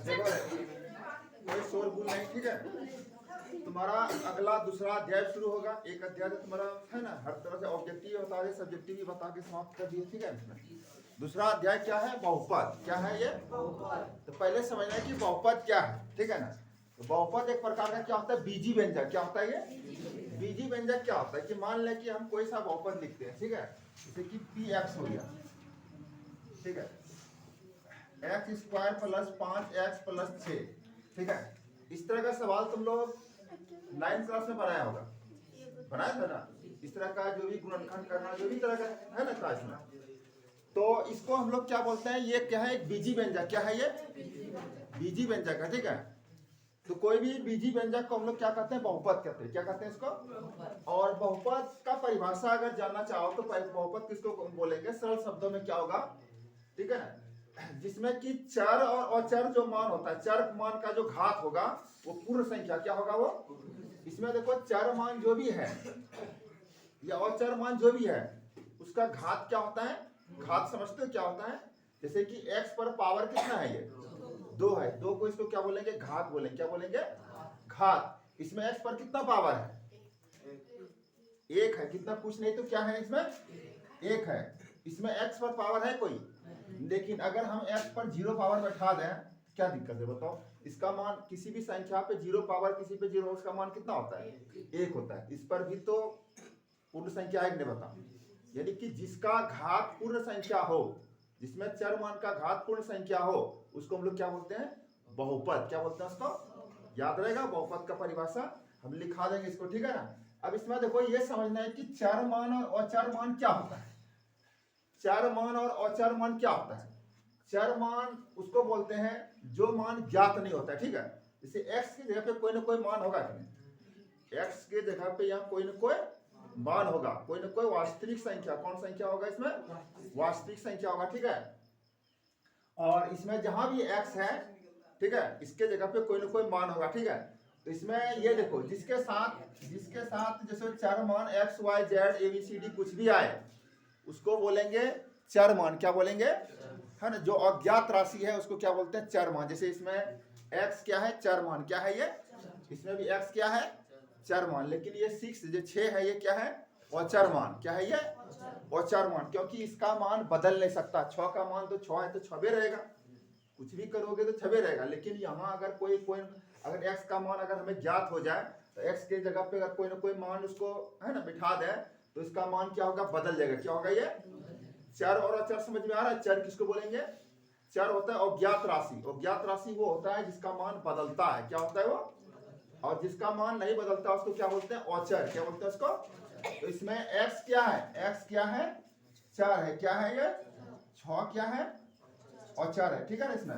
देखो कोई शोरगुल नहीं, ठीक है। तुम्हारा अगला दूसरा अध्याय शुरू होगा। एक अध्याय तो तुम्हारा है ना, हर तरह से ऑब्जेक्टिव बता दे, सब्जेक्टिव भी बता के समाप्त कर दिए, ठीक है। दूसरा अध्याय क्या है? बहुपद। क्या है ये? तो पहले समझना है कि बहुपद क्या है, ठीक है ना। तो बहुपद एक प्रकार का क्या होता है? बीजी व्यंजक। क्या होता है ये? बीजी व्यंजक क्या होता है कि मान लें कि हम कोई सा बहुपद लिखते हैं, ठीक है, जैसे कि पी एक्स हो गया, ठीक है, एक्स स्क्वायर प्लस 5x+6, ठीक है। इस तरह का सवाल तुम लोग 9th क्लास में बनाया होगा, बनाया था ना। इस तरह का जो भी गुणनखंड करना, जो भी तरह का है ना क्लास में, तो इसको हम लोग क्या बोलते हैं? ये क्या है? एक बीजी व्यंजक। क्या है ये? बीजी व्यंजक है, ठीक है। तो कोई भी बीजी व्यंजक को हम लोग क्या कहते हैं? बहुपद कहते हैं। क्या कहते हैं इसको? और बहुपद का परिभाषा अगर जानना चाहो तो बहुपद किसको बोलेंगे? सरल शब्दों में क्या होगा, ठीक है, जिसमें कि चर और अचर जो मान होता है, चर मान का जो घात होगा वो पूर्ण संख्या क्या होगा? वो इसमें देखो चर मान जो भी है या अचर मान जो भी है उसका घात क्या होता है? घात समझते हो क्या होता है? जैसे कि x पर पावर कितना है? ये 2 है। 2 को इसको क्या बोलेंगे? घात बोलेंगे। क्या बोलेंगे? घात। इसमें x पर कितना पावर है? 1 है। कितना कुछ नहीं तो क्या है इसमें? 1 है। इसमें x पर पावर है कोई? लेकिन अगर हम x पर 0 पावर बैठा दें क्या दिक्कत है बताओ? इसका मान किसी भी संख्या पे 0 पावर किसी पे 0, उसका मान कितना होता है? 1 होता है। इस पर भी तो पूर्ण संख्या है, बताओ। यानी कि जिसका घात पूर्ण संख्या हो, जिसमें चर मान का घात पूर्ण संख्या हो, उसको हम लोग क्या बोलते हैं? बहुपद। क्या बोलते हैं उसको? याद रहेगा बहुपद का परिभाषा, हम लिखा देंगे इसको, ठीक है ना। अब इसमें देखो ये समझना है कि चर मान और अचर मान क्या होता है। चर मान और अचर मान क्या होता है? चर मान उसको बोलते हैं जो मान ज्ञात नहीं होता है, ठीक है। जैसे x की जगह पे कोई ना कोई मान होगा कि नहीं? x की जगह पे यहाँ कोई ना कोई मान होगा, कोई ना कोई वास्तविक संख्या। कौन संख्या होगा इसमें? वास्तविक संख्या होगा, ठीक है। और इसमें जहां भी x है, ठीक है, इसके जगह पे कोई ना कोई मान होगा, ठीक है। तो इसमें ये देखो जिसके साथ जैसे चर मान x y z a b c d कुछ भी आए उसको बोलेंगे चर मान। क्या बोलेंगे? है ना। जो अज्ञात राशि है उसको क्या बोलते हैं? चर मान। जैसे इसमें x क्या है? चर मान। क्या है ये? इसमें भी x क्या है? चर मान। लेकिन ये 6 जो 6 है ये क्या है? अचर मान। क्या है ये? अचर मान, क्योंकि इसका मान बदल नहीं सकता। 6 का मान तो 6 है तो 6 रहेगा, कुछ भी करोगे तो 6 रहेगा। लेकिन यहाँ अगर कोई अगर x का मान अगर हमें ज्ञात हो जाए तो x के जगह पे अगर कोई ना कोई मान उसको है ना बिठा दे तो इसका मान क्या होगा? बदल जाएगा। क्या होगा ये? चर और अचर समझ में आ रहा है? चर किसको बोलेंगे? चर होता है अज्ञात राशि। अज्ञात राशि वो होता है जिसका मान बदलता है। क्या होता है वो? और जिसका मान नहीं बदलता उसको क्या बोलते हैं? अचर। क्या बोलते हैं उसको? तो इसमें x क्या है? x क्या है? 4 है। क्या है ये? 6 क्या है? अचर है, ठीक है ना। इसमें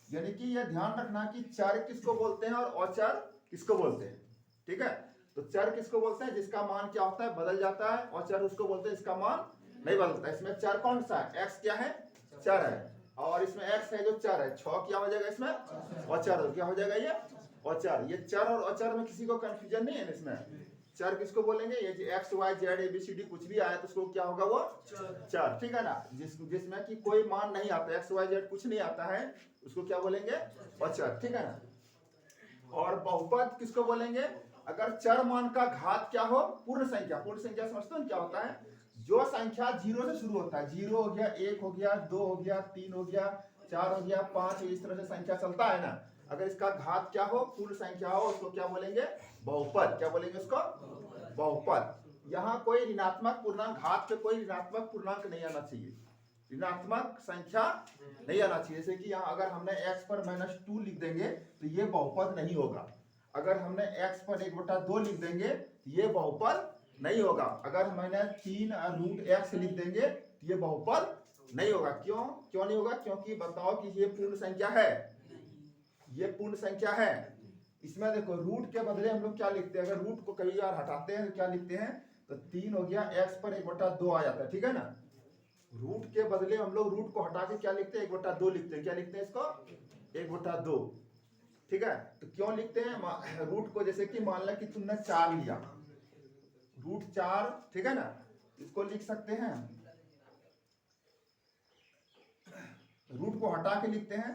यानी कि ये ध्यान रखना कि चर किसको बोलते हैं और अचर किसको बोलते हैं, ठीक है। तो चर किसको बोलते हैं? जिसका मान क्या होता है? बदल जाता है। और चर उसको बोलते हैं इसका मान नहीं बदलता। इसमें चर कौन सा है? x क्या है? चर है। और इसमें x है जो चर है। 6 क्या हो जाएगा इसमें? अचर। क्या हो जाएगा ये? अचर। ये चर और अचर में किसी को कंफ्यूजन नहीं है इसमें। चर किसको बोलेंगे? ये जो x y z a b c d कुछ भी आया तो उसको क्या होगा? वो चर, ठीक है ना। जिसमें कि कोई मान नहीं आता, x y z कुछ नहीं आता है, उसको क्या बोलेंगे? अचर, ठीक है ना। और बहुपद किसको बोलेंगे? अगर चर मान का घात क्या हो? पूर्ण संख्या। पूर्ण संख्या समझते हो क्या होता है? जो संख्या 0 से शुरू होता है, 0 हो गया, 1 हो गया, 2 हो गया, 3 हो गया, 4 हो गया, 5, इस तरह से संख्या चलता है ना। अगर इसका घात क्या हो? पूर्ण संख्या हो, उसको क्या बोलेंगे? बहुपद। क्या बोलेंगे उसको? बहुपद। यहाँ कोई ऋणात्मक पूर्णांक, घात पे कोई ऋणात्मक पूर्णांक नहीं आना चाहिए, ऋणात्मक संख्या नहीं आना चाहिए। जैसे कि यहाँ अगर हमने x पर -2 लिख देंगे तो ये बहुपद नहीं होगा। अगर हमने x पर 1/2 लिख देंगे तो ये बहुपद नहीं होगा। अगर मैंने 3√x लिख देंगे तो ये बहुपद नहीं होगा। क्यों नहीं होगा? क्योंकि बताओ कि ये पूर्ण संख्या है, ये पूर्ण संख्या है। इसमें देखो रूट के बदले हम लोग क्या लिखते हैं? अगर रूट को कई बार हटाते हैं तो क्या लिखते हैं? तो 3 हो गया, x पर 1/2 आ जाता है, ठीक है ना। रूट के बदले हम लोग रूट को हटा के क्या लिखते हैं? 1/2 लिखते हैं। क्या लिखते हैं इसको? 1/2, ठीक है। तो क्यों लिखते हैं रूट को? जैसे कि मान लिया कि तुमने 4 लिया, √4, ठीक है ना, इसको लिख सकते हैं रूट को हटा के लिखते हैं।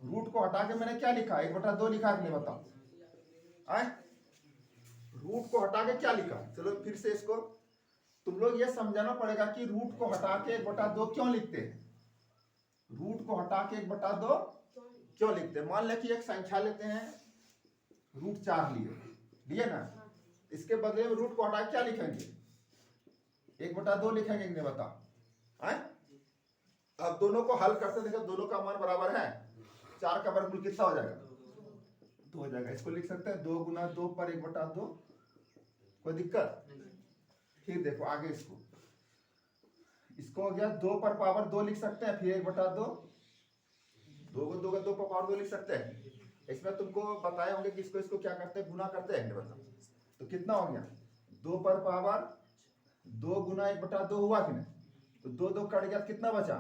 रूट को हटा के मैंने क्या लिखा, 1/2 लिखा कि नहीं बताओ, आए रूट को हटा के क्या लिखा। चलो फिर से इसको तुम लोग ये समझाना पड़ेगा कि रूट को हटा के 1/2 क्यों लिखते हैं। रूट को हटा के 1/2 क्यों लिखते हैं। मान लें कि एक संख्या लेते हैं, √4 लिए ना, इसके बदले में रूट को हटा के क्या लिखेंगे, 1/2 लिखेंगे कि नहीं बताओ। आए अब दोनों को हल करते देखो, दोनों का मान बराबर है, 4 का वर्गमूल कितना हो जाएगा, 2 हो जाएगा। इसको लिख सकते हैं 2 × 2 पर 1/2, कोई दिक्कत। फिर देखो आगे इसको हो गया 2 पर पावर 2 लिख सकते हैं, फिर 1/2, 2 को 2 का 2 पर पावर 2 लिख सकते हैं। इसमें तुमको बताए होंगे कि इसको क्या करते हैं, गुना करते हैं, बताओ तो कितना हो गया, 2 पर पावर 2 × 1/2 हुआ कि नहीं, तो 2 2 कट गया, कितना बचा,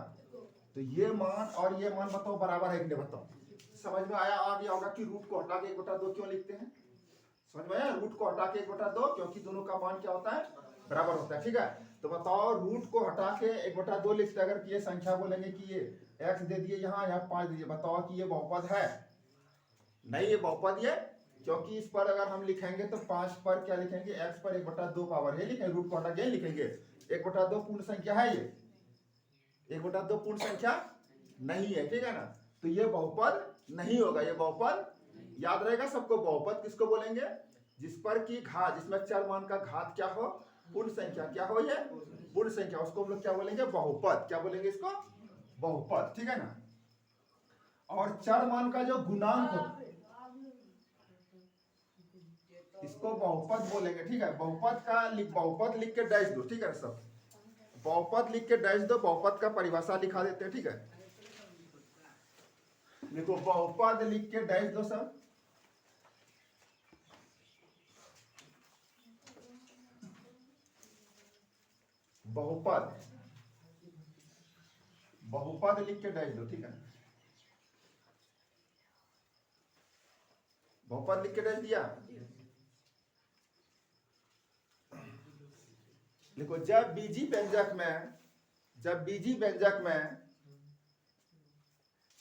तो ये मान और ये मान बताओ बराबर है कि नहीं बताओ। समझ में आया, आ गया होगा कि रूट को हटा के 1/2 क्यों लिखते हैं। समझ में आया, रूट को हटा के 1/2 क्योंकि दोनों का मान क्या होता है, बराबर होता है। ठीक है, तो बताओ रूट को हटा के 1/2 लिखते, अगर ये संख्या बोलेंगे कि ये x दे दिए, यहाँ 5 दीजिए, बताओ कि ये बहुपद है, नहीं ये बहुपद ये, क्योंकि इस पर अगर हम लिखेंगे तो 5 पर क्या लिखेंगे, x पर 1/2 पावर है लिखेंगे, रूट को हटा के लिखेंगे। 1/2 पूर्ण संख्या है, ये 1/2 पूर्ण संख्या नहीं है, ठीक है ना, तो ये बहुपद नहीं होगा, ये बहुपद याद रहेगा सबको। बहुपद किसको बोलेंगे, जिस पर की घात, जिसमें चर मान का घात क्या हो, पूर्ण संख्या क्या हो, ये पूर्ण संख्या, उसको हम लोग क्या बोलेंगे, बहुपद। क्या बोलेंगे इसको, बहुपद, ठीक है ना। और चर मान का जो गुणांक हो, इसको बहुपद बोलेंगे, ठीक है। बहुपद का बहुपद लिख के डैश दो, ठीक है सब, बहुपद लिख के डैश दो, बहुपद का परिभाषा लिखा देते हैं, ठीक है। देखो बहुपद लिख के डैश दो सब, बहुपद, बहुपद लिख के डैश दो, ठीक है। बहुपद लिख के डैश दिया। देखो जब बीजी व्यंजक में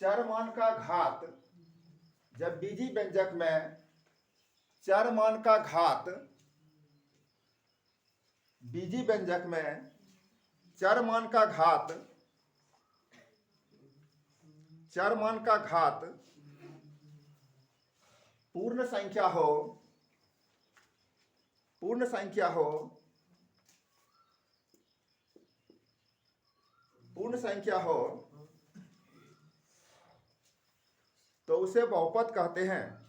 चर मान का घात, जब बीजी व्यंजक में चर मान का घात, बीजी व्यंजक में चर मान का घात, चर मान का घात पूर्ण संख्या हो, पूर्ण संख्या हो, पूर्ण संख्या हो, तो उसे बहुपद कहते हैं।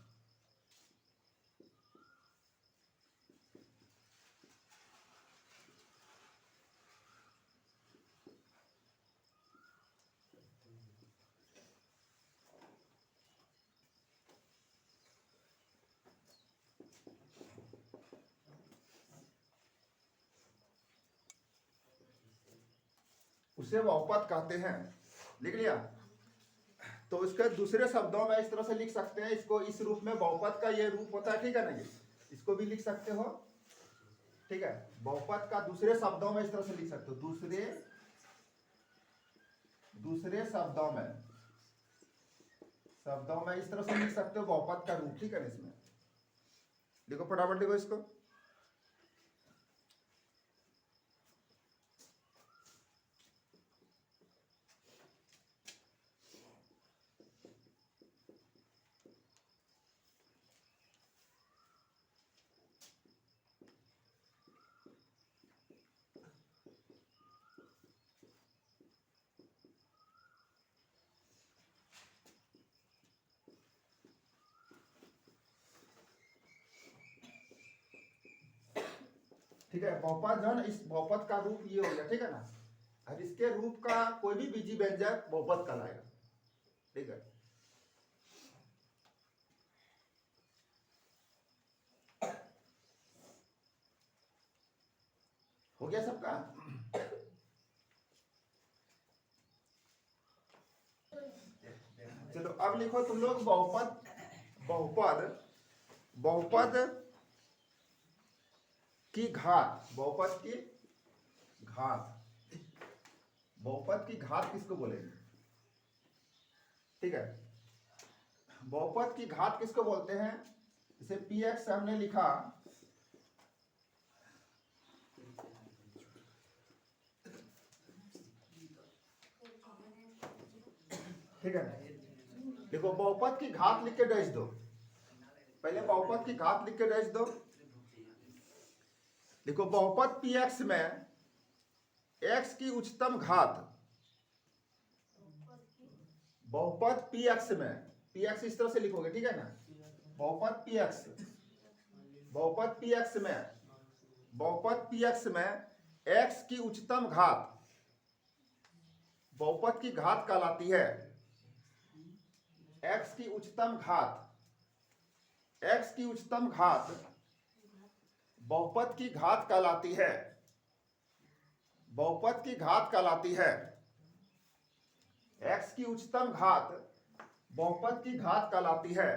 उसे बहुपद कहते हैं, लिख लिया। तो इसके दूसरे शब्दों में इस तरह से लिख सकते हैं इसको, इस रूप में बहुपद का ये रूप होता है, ठीक है ना, ये इसको भी लिख सकते हो, ठीक है। बहुपद का दूसरे शब्दों में इस तरह से लिख सकते हो, दूसरे शब्दों में इस तरह से लिख सकते हो बहुपद का रूप, ठीक है ना। इसमें देखो फटाफट लिखो इसको, ठीक है। बहुपद जो है ना, इस बहुपद का रूप ये हो गया, ठीक है ना। अब इसके रूप का कोई भी बीजी व्यंजक बहुपद कहलाएगा, ठीक है। हो गया सबका। चलो अब लिखो तुम लोग बहुपद, बहुपद, बहुपद की घात, बहुपद की घात, बहुपद की घात किसको बोलेंगे, ठीक है। बहुपद की घात किसको बोलते हैं? जैसे पी एक्स हमने लिखा, ठीक है। देखो बहुपद की घात लिख के डैश दो, पहले बहुपद की घात लिख के डैश दो। देखो बहुपद पी एक्स में एक्स की उच्चतम घात, बहुपद पी एक्स में, पी एक्स इस तरह से लिखोगे, ठीक है ना। बहुपद पी एक्स, बहुपद पी एक्स में, बहुपद पी एक्स में एक्स की उच्चतम घात बहुपद की घात कहलाती है। एक्स की उच्चतम घात, एक्स की उच्चतम घात बहुपद की घात कहलाती है, बहुपद की घात कहलाती है। एक्स की उच्चतम घात बहुपद की घात कहलाती है,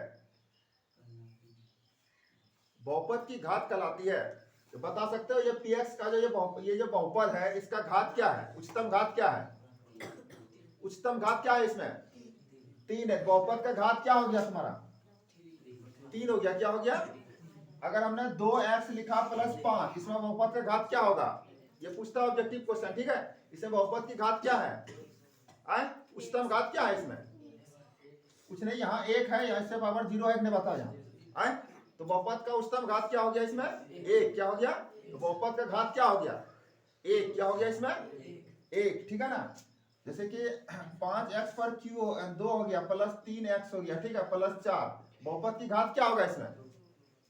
बहुपद की घात कहलाती है। तो बता सकते हो ये पी एक्स का जो ये जो बहुपद है, इसका घात क्या है? उच्चतम घात क्या है? उच्चतम घात क्या है इसमें? 3 है। बहुपद का घात क्या हो गया तुम्हारा? 3 हो गया। क्या हो गया? अगर हमने 2x लिखा प्लस 5, इसमें बहुपद का घात क्या होगा? ये पूछता है ऑब्जेक्टिव क्वेश्चन, ठीक है। इसमें बहुपद की घात क्या है? उच्चतम घात क्या है इसमें? कुछ नहीं, यहाँ 1 है, यहाँ इससे पावर 0 है, ने बताया यहाँ। तो बहुपद का उच्चतम घात क्या हो गया इसमें? 1। क्या हो गया? तो बहुपद का घात क्या हो गया? 1। क्या हो गया इसमें? 1, ठीक है ना। जैसे कि 5x पर q 2 हो गया, प्लस 3x हो गया, ठीक है, प्लस 4। बहुपद की घात क्या होगा इसमें?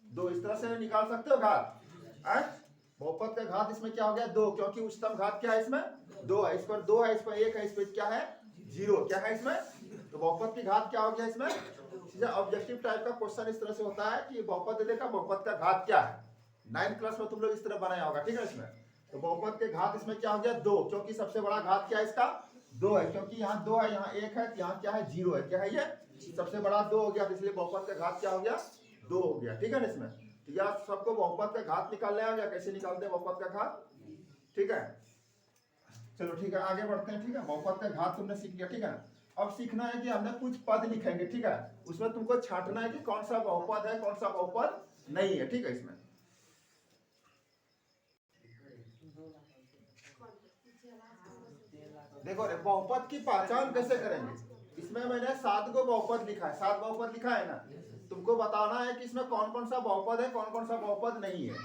2। इस तरह से निकाल सकते हो घात। बहुपद का घात इसमें क्या हो गया? 2, क्योंकि उच्चतम घात क्या है इसमें? 2 है। इस पर 2 है, इस पर 1 है, इस पर क्या है? 0। क्या है इसमें? तो बहुपद की घात क्या हो गया इसमें? ऑब्जेक्टिव टाइप का क्वेश्चन इस तरह से होता है कि बहुपद देखा, बहुपद का घात क्या है। 9th क्लास में तुम लोग इस तरह बनाया होगा, ठीक है। इसमें तो बहुपद के घात इसमें क्या हो गया? 2, क्योंकि सबसे बड़ा घात क्या है इसका? 2 है, क्योंकि यहाँ 2 है, यहाँ 1 है, यहाँ क्या है? 0 है। क्या है ये? सबसे बड़ा 2 हो गया, इसलिए बहुपद का घात क्या हो गया? 2 हो गया, ठीक है ना। इसमें तो यार सबको बहुपद का घात निकालने आ गया, कैसे निकालते हैं बहुपद का घात, ठीक है। चलो ठीक है, आगे बढ़ते हैं, ठीक है। बहुपद का घात तुमने सीख लिया, ठीक है। अब सीखना है कि हमने कुछ पद लिखेंगे, ठीक है। उसमें तुमको छांटना है कि कौन सा बहुपद है, कौन सा बहुपद नहीं है, ठीक है। इसमें देखो बहुपद की पहचान कैसे करेंगे। इसमें मैंने 7 को बहुपद लिखा है, 7 बहुपद लिखा है ना। तुमको बताना है कि इसमें कौन कौन सा बहुपद है, कौन कौन सा बहुपद नहीं है।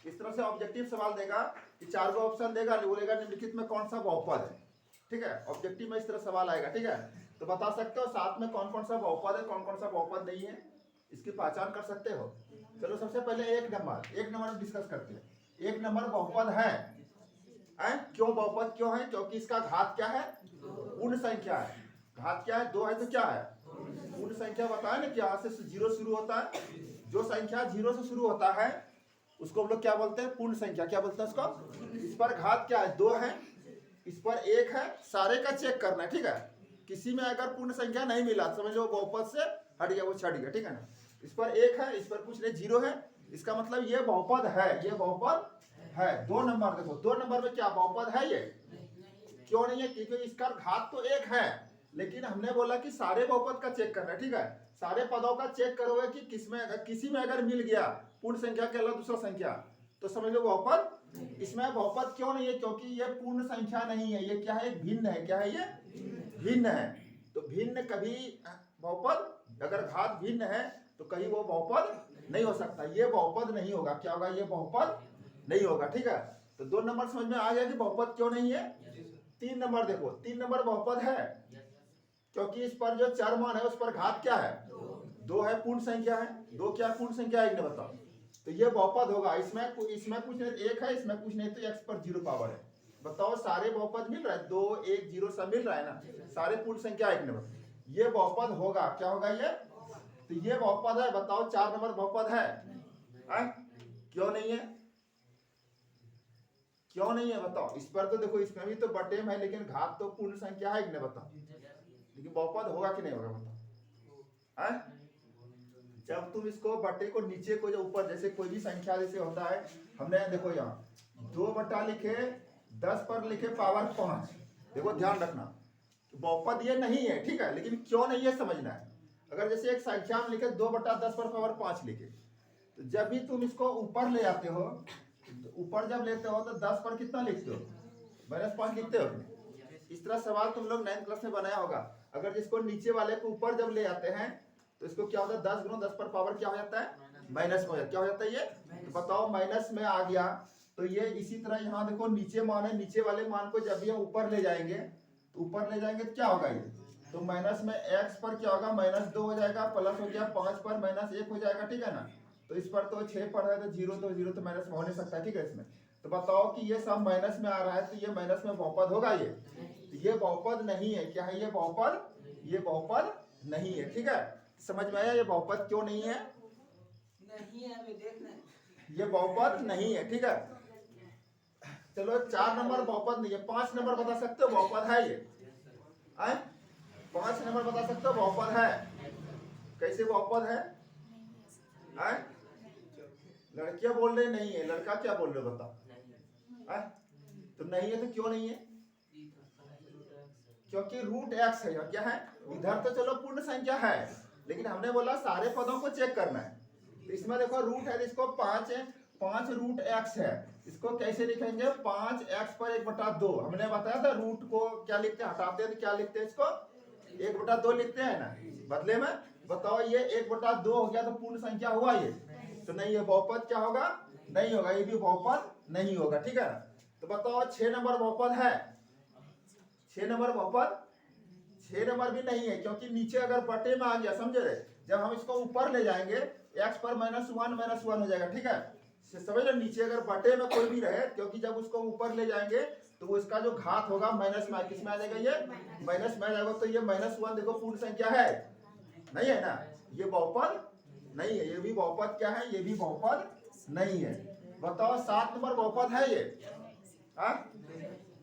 इस तरह से ऑब्जेक्टिव सवाल देगा कि 4 को ऑप्शन देगा, बोलेगा निम्नलिखित में कौन सा बहुपद है, ठीक है। ऑब्जेक्टिव में इस तरह सवाल आएगा, ठीक है। तो बता सकते हो 7 में कौन कौन सा बहुपद है, कौन कौन सा बहुपद नहीं है, इसकी पहचान कर सकते हो। चलो सबसे पहले 1 नंबर डिस्कस करते हैं। 1 नंबर बहुपद है। क्यों बहुपद क्यों है? क्योंकि इसका घात क्या है? पूर्ण संख्या है। घात क्या है? 2 है तो क्या है? पूर्ण संख्या। बताया ना कि यहाँ से 0 शुरू होता है। जो संख्या 0 से शुरू होता है उसको हम लोग क्या बोलते हैं? पूर्ण संख्या। क्या बोलते हैं उसको? इस पर घात क्या है? 2 है, इस पर 1 है, सारे का चेक करना है, ठीक है। किसी में अगर पूर्ण संख्या नहीं मिला समझ लो बहुपद से हट गया, वो छट गया, ठीक है ना। इस पर 1 है, इस पर कुछ नहीं, 0 है, इसका मतलब ये बहुपद है, ये बहुपद है। 2 नंबर देखो, 2 नंबर में क्या बहुपद है ये? क्यों नहीं है? क्योंकि इसका घात तो 1 है, लेकिन हमने बोला कि सारे बहुपद का चेक करना है, ठीक है। सारे पदों का चेक करोगे कि किसी में अगर मिल गया पूर्ण संख्या के अलावा दूसरा संख्या तो समझ लो बहुपद। इसमें बहुपद क्यों नहीं है? क्योंकि ये पूर्ण संख्या नहीं है, ये क्या है? भिन्न है। क्या है ये? भिन्न है। तो भिन्न कभी बहुपद, अगर घात भिन्न है तो कहीं वो बहुपद नहीं हो सकता, ये बहुपद नहीं होगा। क्या होगा? ये बहुपद नहीं होगा, ठीक है। तो 2 नंबर समझ में आ गया कि बहुपद क्यों नहीं है। 3 नंबर देखो, 3 नंबर बहुपद है क्योंकि इस पर जो चर मान है उस पर घात क्या है? 2 है, पूर्ण संख्या है। 2 क्या पूर्ण संख्या है? बताओ। तो ये बहुपद होगा। इसमें कुछ नहीं, 1 है, इसमें कुछ नहीं, तो x पर 0 पावर है। बताओ सारे बहुपद मिल रहा है, 2 1 0 सब मिल रहा है ना, सारे पूर्ण संख्या 1 नंबर, ये बहुपद होगा। क्या होगा ये? तो ये बहुपद है। बताओ 4 नंबर बहुपद है? क्यों नहीं है? क्यों नहीं है बताओ। इस पर तो देखो, इसमें भी तो बटे में है, लेकिन घात तो पूर्ण संख्या है, बताओ, लेकिन बहुपद होगा कि नहीं होगा बताओ। जब तुम इसको बटे को नीचे को जो ऊपर, जैसे कोई भी संख्या जैसे होता है, हमने देखो यहाँ 2 बटा लिखे 10 पर लिखे पावर 5, देखो ध्यान रखना, बहुपद ये नहीं है, ठीक है, लेकिन क्यों नहीं है समझना है। अगर जैसे एक संख्या में लिखे 2/10 पर पावर 5 लिखे, तो जब भी तुम इसको ऊपर ले आते हो, तो ऊपर जब लेते हो तो 10 पर कितना लिखते हो, -5 लिखते हो। इस तरह सवाल तुम लोग 9th क्लास में बनाया होगा। अगर जिसको नीचे वाले को ऊपर जब ले आते हैं तो इसको क्या होता है, 10 × 10 पर पावर क्या हो जाता है, माइनस में हो जाता, क्या हो जाता है ये, तो बताओ माइनस में आ गया। तो ये इसी तरह यहाँ देखो नीचे मान है, नीचे वाले मान को जब भी हम ऊपर ले जाएंगे तो ऊपर ले जाएंगे तो क्या होगा ये, तो माइनस में x पर क्या होगा, -2 हो जाएगा, प्लस हो गया 5 पर -1 हो जाएगा, ठीक है ना। तो इस पर तो 6 पर है तो 0 तो माइनस में हो नहीं सकता, ठीक है। इसमें तो बताओ कि ये सब माइनस में आ रहा है तो ये माइनस में बहुपद होगा, ये बहुपद नहीं है। क्या है ये बहुपद, ये बहुपद नहीं है, ठीक है। समझ में आया ये बहुपद क्यों नहीं है, ये बहुपद नहीं है, ठीक है। चलो 4 नंबर बहुपद नहीं है, 5 नंबर बता सकते हो बहुपद है ये, 5 नंबर बता सकते हो बहुपद है, कैसे बहुपद है, लड़कियां बोल रहे नहीं है, लड़का क्या बोल रहे बताओ, तो नहीं है तो क्यों नहीं है, क्योंकि √x है, क्या है, इधर तो चलो पूर्ण संख्या है, लेकिन हमने बोला सारे पदों को चेक करना है। तो इसमें देखो रूट है, इसको 5 √x है, इसको कैसे लिखेंगे, 5x पर 1/2। हमने बताया था रूट को क्या लिखते हैं, हटाते हैं तो क्या लिखते हैं, इसको 1/2 लिखते हैं ना, बदले में। बताओ ये 1/2 हो गया तो पूर्ण संख्या हुआ ये, तो नहीं ये बहुपद क्या होगा, नहीं होगा, ये भी बहुपद नहीं होगा, ठीक है। तो बताओ 6 नंबर बहुपद है, 6 नंबर बहुपद, 6 नंबर भी नहीं है, क्योंकि नीचे अगर बटे में आ गया, समझे रहे, जब हम इसको ऊपर ले जाएंगे x पर -1 हो जाएगा, ठीक है, समझ रहे, नीचे अगर बटे में कोई भी रहे, क्योंकि जब उसको ऊपर ले जाएंगे तो वो इसका जो घात होगा माइनस में, किस में आ जाएगा, ये माइनस में आ जाएगा। तो ये -1 देखो पूर्ण संख्या है, नहीं है ना, ये बहुपद नहीं है, ये भी बहुपद क्या है, ये भी बहुपद नहीं है। बताओ 7 नंबर बहुपद है ये,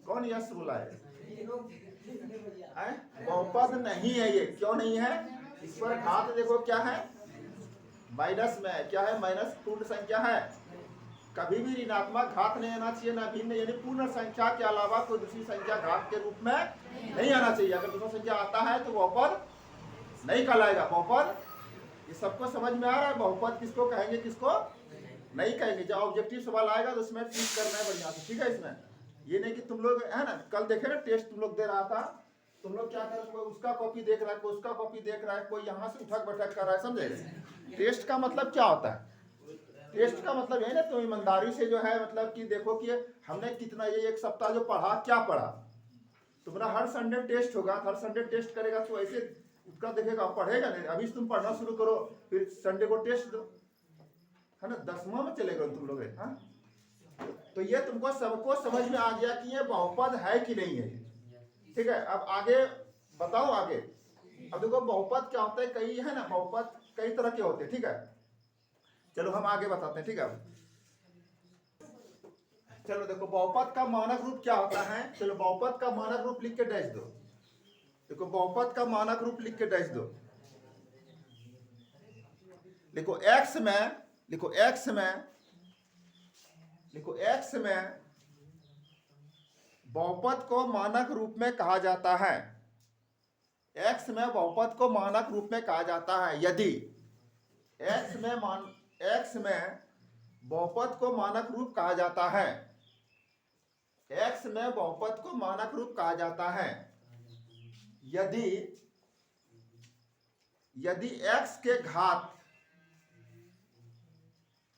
कौन यस बोला है, बहुपद नहीं है ये, क्यों नहीं है, इस पर घात देखो क्या है, माइनस में है, क्या है, माइनस पूर्ण संख्या है, कभी भी ऋणात्मक घात नहीं आना चाहिए, ना भिन्न, यानी पूर्ण संख्या के अलावा कोई दूसरी संख्या घात के रूप में नहीं आना चाहिए। अगर दूसरा संख्या आता है तो बहुपद नहीं कहलाएगा, बहुपद, ये सबको समझ में आ रहा है, बहुपद किसको कहेंगे किसको नहीं कहेंगे। जब ऑब्जेक्टिव सवाल आएगा तो उसमें फिट करना है बढ़िया से, ठीक है। इसमें ये नहीं कि तुम लोग है ना, कल देखे ना टेस्ट तुम लोग दे रहा था, तुम लोग क्या कर, कोई उसका कॉपी देख रहा है, कोई उसका कॉपी देख रहा है, कोई यहाँ से उठक बैठक कर रहा है, समझे। टेस्ट का मतलब क्या होता है, टेस्ट का मतलब है ना, तो ईमानदारी से जो है, मतलब कि देखो कि हमने कितना, ये 1 सप्ताह जो पढ़ा, क्या पढ़ा, तुम्हारा हर संडे टेस्ट होगा, हर संडे टेस्ट करेगा तो ऐसे उसका देखेगा, पढ़ेगा नहीं। अभी तुम पढ़ना शुरू करो, फिर संडे को टेस्ट दो, है ना, 10वां में चलेगा तुम लोग, हाँ। तो ये तुमको सबको समझ में आ गया कि ये बहुपद है कि नहीं है, ठीक है। अब आगे बताओ, आगे अब देखो बहुपद क्या होता है, कई है ना, बहुपद कई तरह के होते हैं, ठीक है। चलो हम आगे बताते हैं, ठीक है। चलो देखो बहुपद का मानक रूप क्या होता है, चलो बहुपद का मानक रूप लिख के डैश दो, देखो बहुपद का मानक रूप लिख के डैश दो, लिखो x में, लिखो x में, लिखो x में बहुपद को मानक रूप में कहा जाता है, x में बहुपद को मानक रूप में कहा जाता है यदि x में बहुपद को मानक रूप कहा जाता है, x में बहुपद को मानक रूप कहा जाता है यदि x के घात,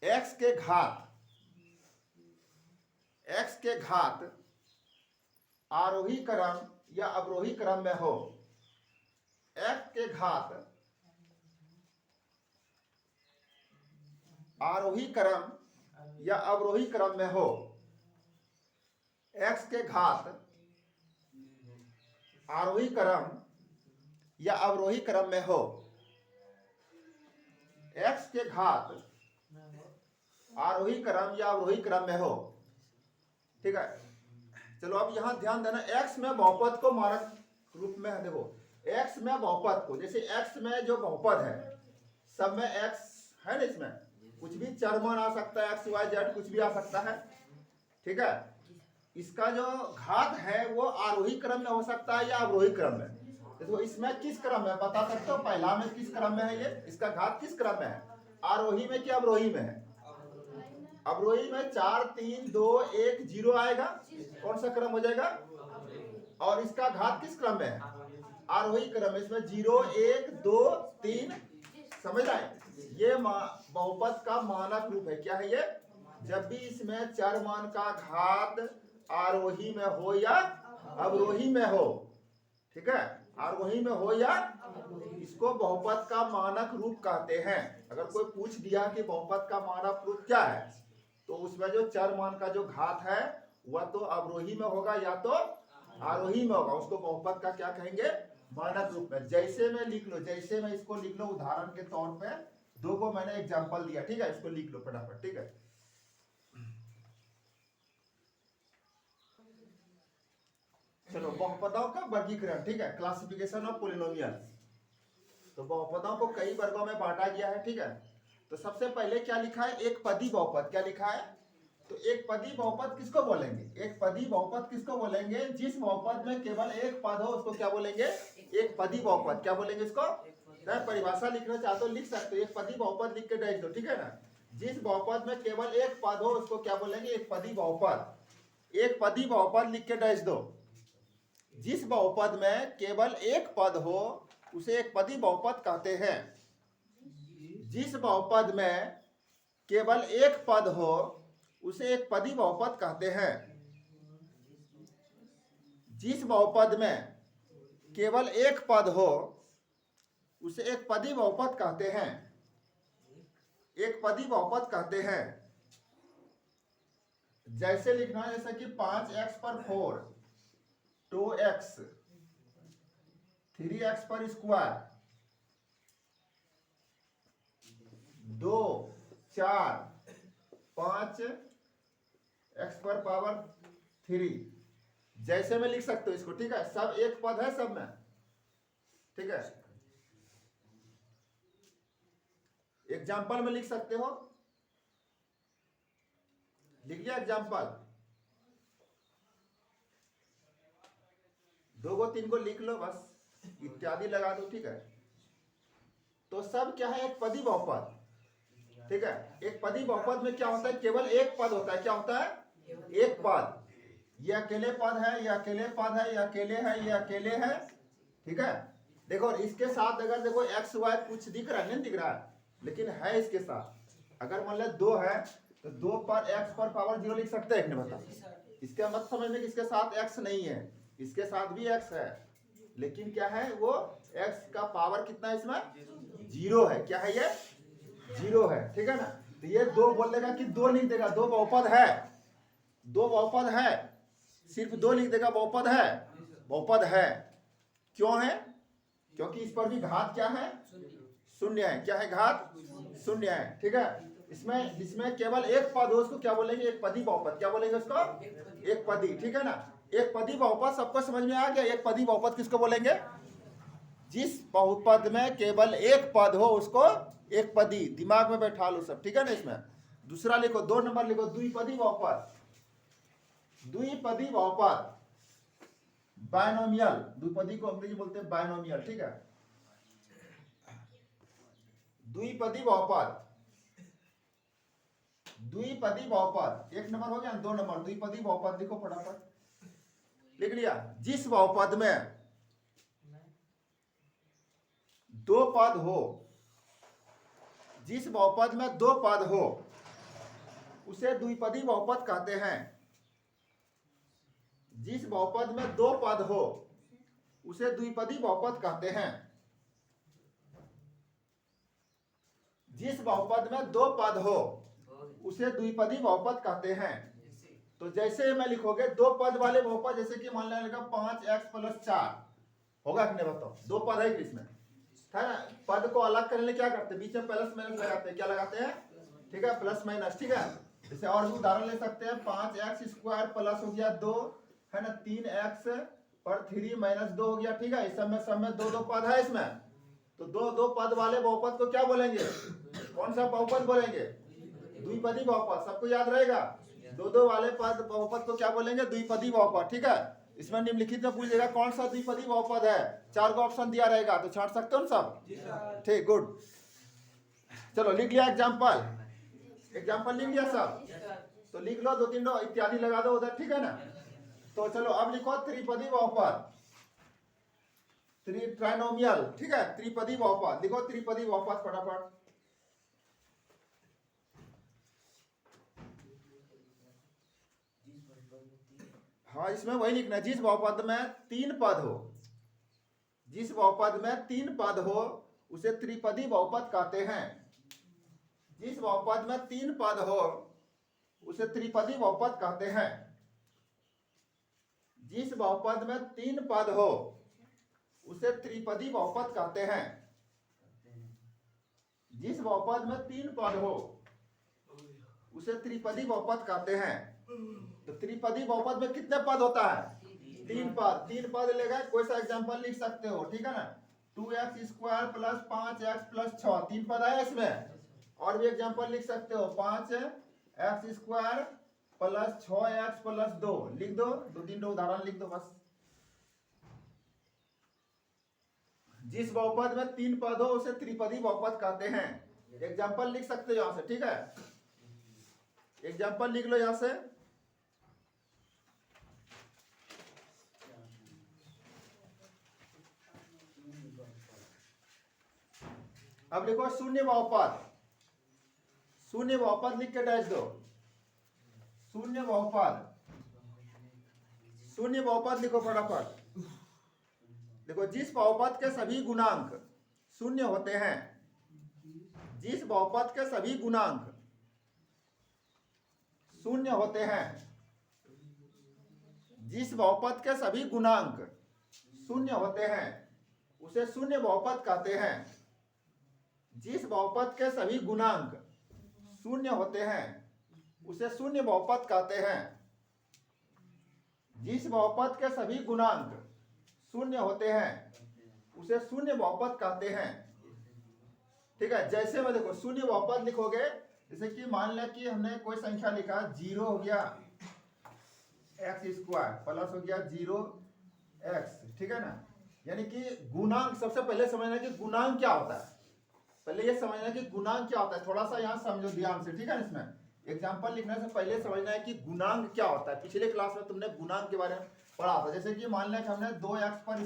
x के घात आरोही क्रम या अवरोही क्रम में हो, x के घात आरोही क्रम या अवरोही क्रम में हो, x के घात आरोही क्रम या अवरोही क्रम में हो, x के घात आरोही क्रम या अवरोही क्रम में हो, ठीक है। चलो अब यहां ध्यान देना, x में बहुपद को मानक रूप में है, देखो x में बहुपद को, जैसे x में जो बहुपद है सब में x है ना, इसमें कुछ भी चर मान आ सकता है, x y z कुछ भी आ सकता है, ठीक है। इसका जो घात है वो आरोही क्रम में हो सकता है या अवरोही क्रम में। देखो इसमें किस क्रम में बता सकते हो, पहला में किस क्रम में है, ये इसका घात किस क्रम में है, आरोही में कि अवरोही में है। अवरोही में 4 3 2 1 0 आएगा, कौन सा क्रम हो जाएगा। और इसका घात किस क्रम में है, आरोही क्रम में। इसमें 0 1 2 3, समझ रहे हैं। ये बहुपद का मानक रूप है। क्या है ये, जब भी इसमें चर मान का घात आरोही में हो या अवरोही में हो, ठीक है, आरोही में हो या, इसको बहुपद का मानक रूप कहते हैं। अगर कोई पूछ दिया कि बहुपद का मानक रूप क्या है, तो उसमें जो चर मान का जो घात है वह तो अवरोही में होगा या तो आरोही में होगा, उसको बहुपद का क्या कहेंगे, मानक रूप में। जैसे में लिख लो, जैसे में इसको लिख लो उदाहरण के तौर पे, दो को मैंने एग्जांपल दिया, ठीक है, इसको लिख लो फटाफट, ठीक है। चलो बहुपदों का वर्गीकरण, ठीक है, क्लासिफिकेशन ऑफ पॉलिनोमियल्स। तो बहुपदों को कई वर्गों में बांटा गया है, ठीक है। तो सबसे पहले क्या लिखा है, एक पदी बहुपद। क्या लिखा है, तो एक पदी बहुपद किसको बोलेंगे, एक पदी बहुपद किसको बोलेंगे, जिस बहुपद में केवल एक पद हो उसको क्या बोलेंगे, एक पदी बहुपद। क्या बोलेंगे इसको, परिभाषा लिखना चाहते हो लिख सकते हो, एक पदी बहुपद लिख के डाल दो, ठीक है ना। जिस बहुपद में केवल एक पद हो उसको क्या बोलेंगे, एक पदी बहुपद। एक पदी बहुपद लिख के डाल दो। जिस बहुपद में केवल एक पद हो उसे एक पदी बहुपद कहते हैं। जिस बहुपद में केवल एक पद हो उसे एक पदी बहुपद कहते हैं। जिस बहुपद में केवल एक पद हो उसे एक पदी बहुपद कहते हैं, एक पदी बहुपद कहते हैं। जैसे लिखना है, जैसे कि 5x पर 4, 2x, 3x पर स्क्वायर, 2 4 5x पर पावर 3, जैसे में लिख सकते हो इसको, ठीक है। सब एक पद है सब में, ठीक है। एग्जाम्पल में लिख सकते हो, लिख लिया एग्जाम्पल, 2 को 3 को लिख लो बस, इत्यादि लगा दो, ठीक है। तो सब क्या है, एक पदी बहुपद, ठीक है। एक पदी बहुपद में क्या होता है, केवल एक पद होता है। क्या होता है, एक पद। ये अकेले पद है, ये अकेले पद है, ये अकेले है, ये अकेले है, ठीक है। देखो इसके साथ अगर देखो एक्स वाई कुछ दिख रहा है, नहीं दिख रहा है, लेकिन है इसके साथ। अगर मान लो 2 है तो 2 पर x पर पावर 0 लिख सकते हैं, बता। इसका मत समझने कि इसके साथ x नहीं है, इसके साथ भी x है, लेकिन क्या है वो x का पावर कितना है, इसमें 0 है। क्या है, ये 0 है, ठीक है ना। तो ये 2 बोल देगा कि 2 लिख देगा, 2 बहुपद है, 2 बहुपद है, सिर्फ 2 लिख देगा, बहुपद है, बहुपद है। क्यों है, क्योंकि इस पर भी घात क्या है, शून्य है। क्या है, घात शून्य है, ठीक है। इसमें जिसमें केवल एक पद हो उसको क्या बोलेंगे, एक पदी बहुपद। क्या बोलेंगे उसको, एक पदी, ठीक है ना। एक पदी बहुपद सबको समझ में आ गया। एक पदी बहुपद किसको बोलेंगे, जिस बहुपद में केवल एक पद हो उसको एक पदी। दिमाग में बैठा लो सब, ठीक है ना। इसमें दूसरा लिखो, 2 नंबर लिखो, द्विपदी बहुपद। द्विपदी बहुपद, बायनोमियल, द्विपदी को अंग्रेजी बोलते हैं बायनोमियल, ठीक है। द्विपदी बहुपद, द्विपदी बहुपद, 1 नंबर हो गया, 2 नंबर द्विपदी बहुपद लिखो फटाफट, लिख लिया। जिस बहुपद में 2 पद हो, जिस बहुपद में 2 पद हो उसे द्विपदी बहुपद कहते हैं। जिस बहुपद में 2 पद हो उसे द्विपदी बहुपद कहते हैं। जिस बहुपद में 2 पद हो उसे द्विपदी बहुपद कहते हैं। तो जैसे में लिखोगे 2 पद वाले बहुपद, जैसे कि मान लेगा 5x + 4 होगा कि नहीं, बताओ। 2 पद है इसमें, है ना। पद को अलग करने क्या करते हैं, बीच में प्लस माइनस लगाते हैं। क्या लगाते हैं, ठीक है, प्लस माइनस, ठीक है। जैसे और भी उदाहरण ले सकते हैं, 5x² प्लस हो गया 2, है ना, 3x पर 3 - 2 हो गया, ठीक है। इस सब में 2 पद है इसमें। तो 2 पद वाले बहुपद को क्या बोलेंगे, कौन सा बहुपद बोलेंगे, द्विपदी बहुपद। सबको याद रहेगा, दो दो वाले पद बहुपद को क्या बोलेंगे? द्विपदी बहुपद। ठीक है, इसमें निम्नलिखित में पूछ लेगा कौन सा द्विपदी बहुपद है, 4 को ऑप्शन दिया रहेगा, तो छांट सकते हो ना सब? ठीक, गुड। चलो लिख लिया एग्जाम्पल, एग्जाम्पल लिख लिया सब? तो लिख लो, 2-3 इत्यादि लगा दो उधर, ठीक है ना? तो चलो अब लिखो त्रिपदी बहुपद, ट्राइनोमियल। ठीक है, त्रिपदी बहुपद लिखो, त्रिपदी बहुपद फटाफट। हाँ, इसमें वही लिखना है, जिस बहुपद में 3 पद हो, जिस बहुपद में 3 पद हो उसे त्रिपदी बहुपद कहते हैं। जिस बहुपद में 3 पद हो उसे त्रिपदी बहुपद कहते हैं। जिस बहुपद में 3 पद हो उसे त्रिपदी बहुपद कहते हैं। जिस बहुपद में 3 पद हो उसे त्रिपदी बहुपद कहते हैं। तो त्रिपदी बहुपद में कितने पद होता है? 3 पद। 3 पद लेगा, कोई सा एग्जांपल लिख सकते हो, ठीक है ना? 2x² + 5x + 6, 3 पद है इसमें। और भी एग्जांपल लिख सकते हो, 5x² + 6x + 2 लिख दो, 2-3 उदाहरण लिख दो बस। जिस बहुपद में 3 पद हो उसे त्रिपदी बहुपद कहते हैं। एग्जांपल लिख सकते हो यहां से, ठीक है? एग्जांपल लिख लो यहां से। अब लिखो शून्य बहुपद, शून्य बहुपद लिख के डैश दो। शून्य बहुपद, शून्य बहुपद लिखो फटाफट। देखो, जिस बहुपद के सभी गुणांक शून्य होते हैं, जिस बहुपद के सभी गुणांक शून्य होते हैं, जिस बहुपद के सभी गुणांक शून्य होते हैं उसे शून्य बहुपद कहते हैं। जिस बहुपद के सभी गुणांक शून्य होते हैं उसे शून्य बहुपद कहते हैं। जिस बहुपद के सभी गुणांक शून्य होते हैं उसे शून्य बहुपद कहते हैं। ठीक है, जैसे में देखो शून्य बहुपद लिखोगे, जैसे कि मान लिया कि हमने कोई संख्या लिखा, 0 हो गया x² प्लस हो गया 0x, ठीक है ना? यानी कि गुणांक, सबसे पहले समझना कि गुणांक क्या होता है। पहले ये समझना कि गुणांक क्या होता है, थोड़ा सा यहाँ समझो ध्यान से, ठीक है? इसमें एग्जांपल लिखने से पहले समझना है कि गुणांक क्या होता है। पिछले क्लास में तुमने गुणांक के बारे में पढ़ा था। जैसे कि मान लिया कि हमने 2x²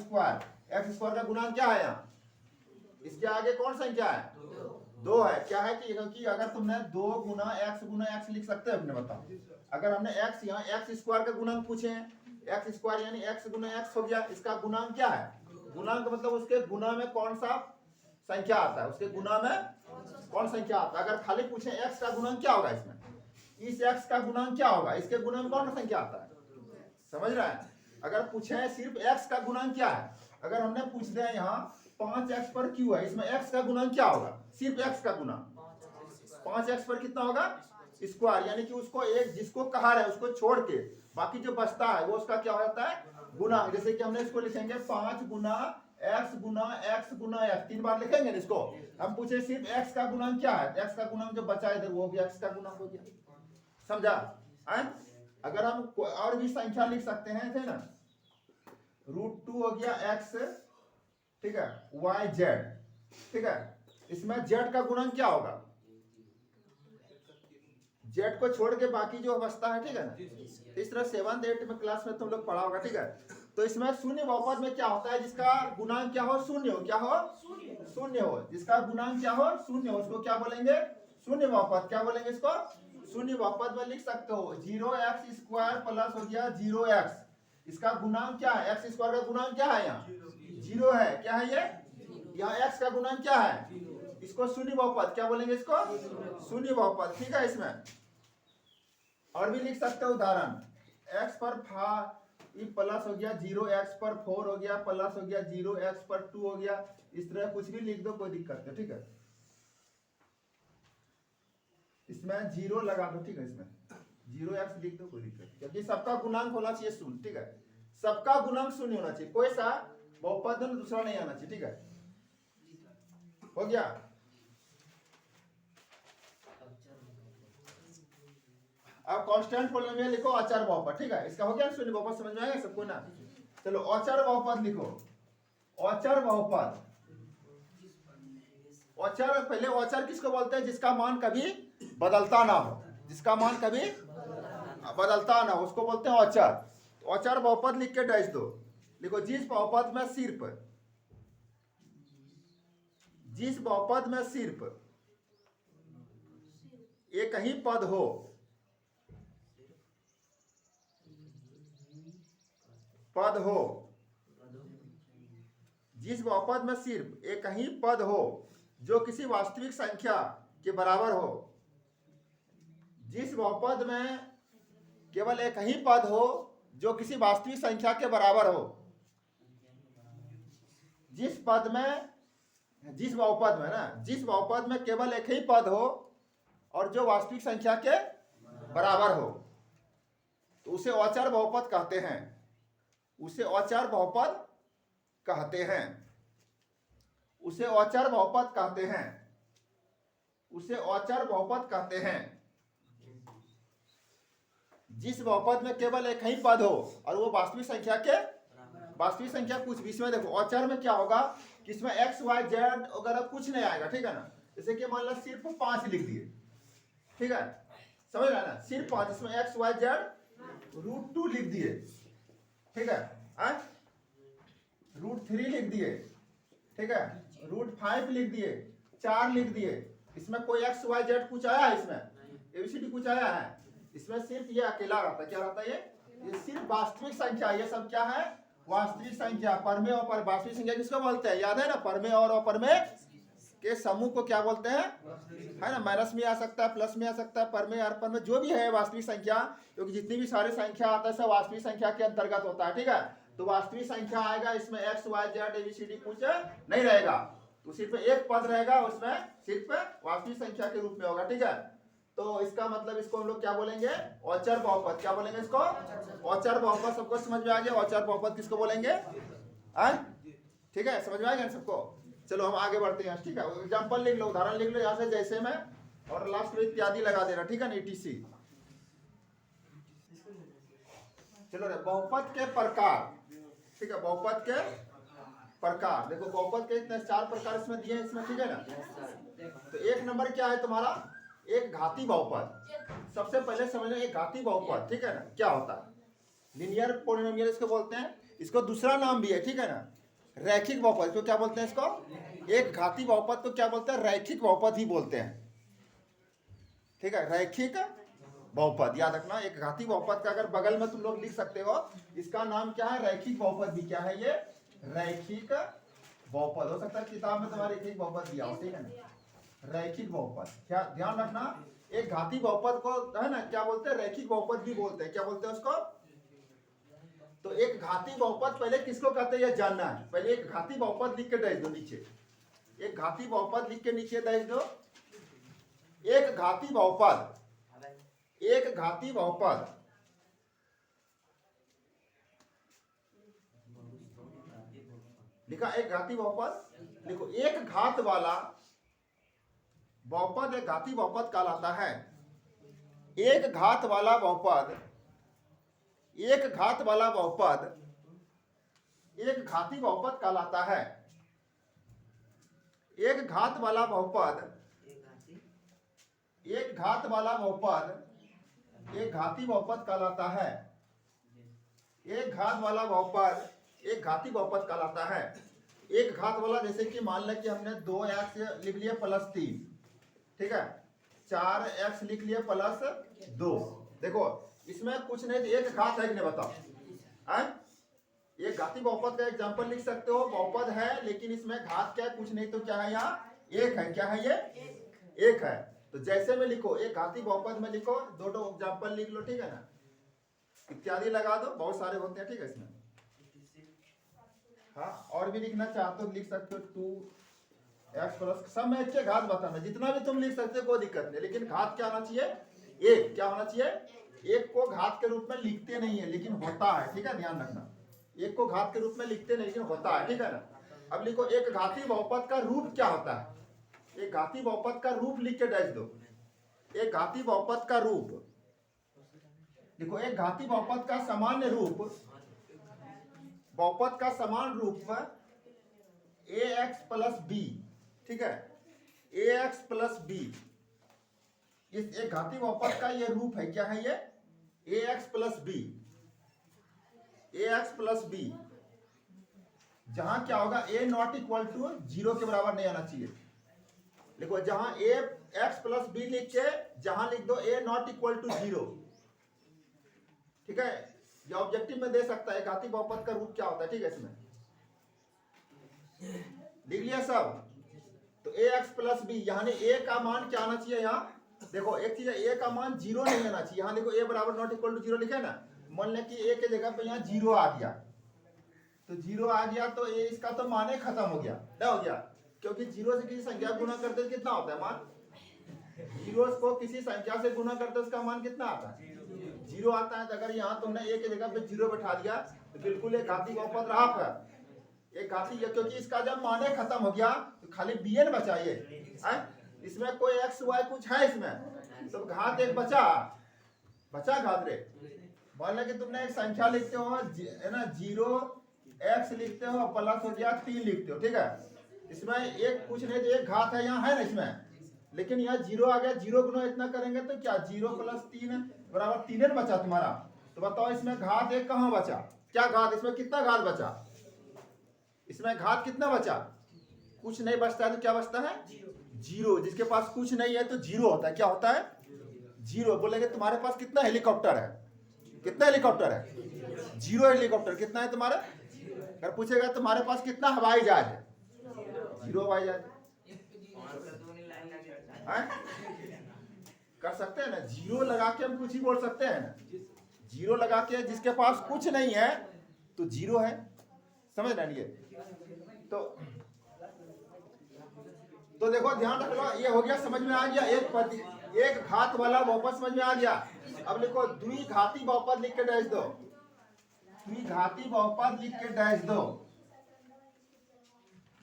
x² का गुणांक क्या है यहाँ? इसके आगे कौन संख्या है? 2 है। क्या है कि अगर तुमने 2 × x लिख सकते हो अपने, बताओ। अगर हमने x यहाँ x² का गुणांक पूछे हैं, x² यानी x × x हो गया, इसका गुणांक क्या है? गुणांक मतलब उसके गुणा में कौन सा संख्या आता है, उसके गुणा में कौन संख्या आता है। अगर खाली पूछे x का गुणांक क्या होगा, इसमें इस x का गुणांक क्या होगा, इसके गुणा में कौन सा संख्या आता है, समझ रहे हैं? अगर पूछे सिर्फ x का गुणांक क्या है, अगर हमने पूछ दिया यहाँ 5x पर q है, इसमें x का गुणांक क्या होगा? सिर्फ x का गुना 5x पर कितना होगा? स्क्वायर, यानी कि उसको एक जिसको कहा रहे उसको छोड़ के बाकी जो बचता है वो उसका क्या हो जाता है? गुना। जैसे कि हमने इसको लिखेंगे 5 × x × x × x, 3 बार लिखेंगे इसको। हम पूछे सिर्फ x का गुणांक क्या है, x का गुणांक जो बचा इधर वो भी x का गुणांक हो गया, समझा? अगर हम और भी संख्या लिख सकते हैं, थे ना, √2 हो गया x, ठीक है, yz, ठीक है, इसमें z का गुणांक क्या होगा? z को छोड़ के बाकी जो बचता है, ठीक है ना? इस तरह 7th 8th में क्लास में तुम लोग पढ़ा होगा, ठीक है? तो इसमें शून्य बहुपद में क्या होता है? जिसका गुणांक क्या हो? शून्य हो। क्या हो? शून्य हो। जिसका गुणांक क्या हो? शून्य हो, उसको क्या बोलेंगे? शून्य बहुपद। क्या बोलेंगे इसको? शून्य बहुपद में लिख सकते हो 0x² प्लस हो गया 0x, इसका गुणांक क्या है? x² का गुणांक क्या है? यहाँ 0 है। क्या है ये? यहाँ x का गुणांक क्या है? इसको शून्य बहुपद। क्या बोलेंगे इसको? शून्य बहुपद। ठीक है, इसमें और भी लिख सकते हो उदाहरण, x पर प्लस हो गया 0x पर 4 हो गया, प्लस हो गया 0x पर 2 हो गया। इस तरह कुछ भी लिख दो, कोई दिक्कत नहीं, ठीक है? इसमें 0 लगा दो, ठीक है? इसमें 0x लिख दो, कोई दिक्कत नहीं, क्योंकि सबका गुणांक होना चाहिए शून्य, ठीक है? सबका गुणांक शून्य होना चाहिए, कोई सा बहुपद में दूसरा नहीं आना चाहिए, ठीक है? हो गया। अब कांस्टेंट पोलिनोमियल लिखो अचर बहुपद, ठीक है। इसका हो गया शून्य बहुपद, समझ में आएगा सबको ना। चलो अचर बहुपद लिखो, अचर बहुपद। अचर, पहले अचर किसको बोलते हैं? जिसका मान कभी बदलता ना हो, जिसका मान कभी बदलता ना हो उसको बोलते हैं अचर। तो अचर बहुपद लिख के डैश दो, लिखो जिस बहुपद में सिर्फ, जिस बहुपद में सिर्फ एक ही पद हो, पद हो, जिस बहुपद में सिर्फ एक ही पद हो जो किसी वास्तविक संख्या के बराबर हो, जिस बहुपद में केवल एक ही पद हो जो किसी वास्तविक संख्या के बराबर हो, जिस पद में, जिस बहुपद में ना, जिस बहुपद में केवल एक ही पद हो और जो वास्तविक संख्या के बराबर हो, तो उसे अचर बहुपद कहते हैं, उसे अचर बहुपद कहते हैं, उसे अचर बहुपद कहते हैं, उसे अचर बहुपद कहते हैं। जिस बहुपद में केवल एक ही पद हो और वो वास्तविक संख्या के, वास्तविक संख्या कुछ भी, इसमें देखो अचर में क्या होगा कि इसमें एक्स वाई जेड वगैरह कुछ नहीं आएगा, ठीक है ना। जैसे कि मान लो सिर्फ 5 लिख दिए, ठीक है, समझ रहे ना, सिर्फ 5, इसमें एक्स वाई जेड √2 लिख दिए, ठीक है, √3 लिख दिए, ठीक है, √5 लिख दिए, 4 लिख दिए। इसमें कोई एक्स वाई जेड कुछ आया है? इसमें एबीसीडी कुछ आया है? इसमें सिर्फ ये अकेला रहता है। क्या रहता है? ये सिर्फ वास्तविक संख्या। ये सब क्या है? वास्तविक संख्या। परमेय और वास्तविक संख्या किसको बोलते हैं? याद है ना, परमेय और अपर्मेय के समूह को क्या बोलते हैं? है ना, माइनस में आ सकता है, प्लस में आ सकता है, परमेय अपर्मेय जो भी है वास्तविक संख्या, क्योंकि जितनी भी सारी संख्या आता है सब वास्तविक संख्या के अंतर्गत होता है, ठीक है। तो वास्तविक संख्या आएगा, इसमें एक्स वाई जेड एबीसीडी कुछ नहीं रहेगा, तो सिर्फ एक पद रहेगा, उसमें सिर्फ वास्तविक संख्या के रूप में होगा, ठीक है। तो इसका मतलब इसको हम लोग क्या बोलेंगे? औचर बहुपद। क्या बोलेंगे इसको? औचर बहुपद। सबको समझ में आ गया औचर बहुपद किसको बोलेंगे? ठीक है, समझ में आ गया सबको। चलो हम आगे बढ़ते हैं, ठीक है। एग्जाम्पल लिख लो, उदाहरण लिख लो यहाँ से, जैसे में, और लास्ट में इत्यादि लगा देना, ठीक है ना, ETC। चलो रे, बहुपद के प्रकार, ठीक है, बहुपद के प्रकार। देखो बहुपद के इतने 4 प्रकार इसमें दिए हैं, इसमें, ठीक है ना। तो एक नंबर क्या है तुम्हारा? एक घाती बहुपद। सबसे पहले समझना एक घाती बहुपद, ठीक है ना, क्या होता है? लीनियर पॉलिनोमियल इसको बोलते हैं। इसको दूसरा नाम भी है, ठीक है ना, रैखिक बहुपद। इसको क्या बोलते हैं? इसको एक घाती बहुपद को क्या बोलते हैं? रैखिक बहुपद ही बोलते हैं, ठीक है, रैखिक बहुपद। याद रखना, एक घाती बहुपद का अगर बगल में तुम लोग लिख सकते हो, इसका नाम क्या है? रैखिक बहुपद भी। क्या है ये? रैखिक बहुपद। हो सकता है किताब में तुम्हारे रैखिक बहुपद दिया हो, ठीक है ना, रैखिक बहुपद। क्या ध्यान रखना, एक घाती बहुपद को है ना क्या बोलते हैं? रैखिक बहुपद भी बोलते हैं। क्या बोलते हैं उसको? तो एक घाती बहुपद पहले किसको कहते हैं ये जानना है। पहले एक घाती बहुपद लिख के दे दो नीचे, एक घाती बहुपद लिख के नीचे दे दो। एक घाती बहुपद, एक घाती बहुपद लिखा, एक घाती बहुपद लिखो। एक घात वाला बहुपद एक घाती बहुपद कहलाता है। एक घात वाला बहुपद, एक घात वाला बहुपद एक घाती बहुपद कहलाता है। एक घात वाला बहुपद, एक घात वाला बहुपद एक घाती बहुपद कहलाता है। एक घात वाला बहुपद एक घाती बहुपद कहलाता है। एक घात वाला, जैसे कि मान लें कि हमने 2x लिख लिया +3, ठीक है, 4x लिख लिया +2। देखो इसमें कुछ नहीं, एक घात है कि नहीं बताओ? एक घाती बहुपद का एग्जांपल लिख सकते हो, बहुपद है लेकिन इसमें घात क्या है? कुछ नहीं, तो क्या है यहाँ? एक है। क्या है ये? एक है। तो जैसे में लिखो, एक घाती बहुपद में लिखो, दो एग्जांपल लिख लो, ठीक है ना, इत्यादि लगा दो, बहुत सारे होते हैं, ठीक है इसमें। हाँ, और भी लिखना चाहते हो लिख सकते हो, 2x+, सब में एक घात बताना, जितना भी तुम लिख सकते हो कोई दिक्कत नहीं, लेकिन घात क्या होना चाहिए? एक। क्या होना चाहिए? एक को घात के रूप में लिखते नहीं है लेकिन होता है, ठीक है, ध्यान रखना। एक को घात के रूप में लिखते नहीं लेकिन होता है, ठीक है ना। अब लिखो, एक घाती बहुपद का रूप क्या होता है? एक घाती बहुपद का रूप लिख के दे दो। एक घाती बहुपद का रूप, देखो एक घाती बहुपद का सामान्य रूप, बहुपद का समान रूप ax प्लस बी, ठीक है, ax प्लस बी, इस एक घाती बहुपद का ये रूप है, क्या है ये ax plus b, ax plus b, जहां क्या होगा a नॉट इक्वल टू 0 के बराबर नहीं आना चाहिए। देखो जहां a x प्लस बी लिख के जहां लिख दो a नॉट इक्वल टू 0, ठीक है, ये ऑब्जेक्टिव में दे सकता है घाती बहुपद का रूप क्या होता है, ठीक है, इसमें लिख लिया सब। तो ax प्लस बी, यानी a का मान क्या आना चाहिए, यहाँ देखो एक चीज है, a का मान 0 नहीं आना चाहिए, यहाँ देखो a बराबर नॉट इक्वल टू 0 लिखा है ना, मान लें कि a के जगह पे यहाँ 0 आ गया, तो 0 आ गया तो a इसका तो मान ही खत्म हो गया, क्या हो गया, क्योंकि 0 से किसी संख्या गुना करते कितना होता है मान, 0 को किसी संख्या से गुना करते उसका मान कितना आता है, 0 आता है। तो अगर यहाँ तुमने a के जगह पे 0 बैठा दिया तो बिल्कुल एक घाती बहुपद रहा है, एक घाती, क्योंकि इसका जब मान खत्म हो गया तो खाली bn बचा, ये इसमें कोई x y कुछ है इसमें, तो घात एक बचा घात रे। मान लो कि तुमने एक संख्या लिखते हो है ना, 0x लिखते हो प्लस हो गया 3 लिखते हो, ठीक है, इसमें एक कुछ नहीं तो एक घात है यहाँ है ना इसमें, लेकिन यहाँ 0 आ गया, 0 गुना इतना करेंगे तो क्या 0 प्लस 3 बराबर 3 बचा तुम्हारा। तो बताओ इसमें घात एक कहाँ बचा, क्या घात, इसमें कितना घात बचा, इसमें घात कितना बचा, कुछ नहीं बचता है तो क्या बचता है 0, जिसके पास कुछ नहीं है तो 0 होता है, क्या होता है 0। बोलेंगे तुम्हारे पास कितना हेलीकॉप्टर है, कितना हेलीकॉप्टर है, 0 हेलीकॉप्टर, कितना है तुम्हारा, अगर पूछेगा तुम्हारे पास कितना हवाई जहाज है, 0 हवाई जहाज, कर सकते हैं ना, 0 लगा के हम कुछ ही बोल सकते हैं ना, 0 लगा के जिसके पास कुछ नहीं है तो 0 है, समझ रहे हैं। तो देखो ध्यान रख लो, ये हो गया, समझ में आ गया, एक घात वाला बहुपद समझ में आ गया। अब लिखो द्विघाती बहुपद लिख के डैश दो, द्विघाती बहुपद लिख के डैश दो,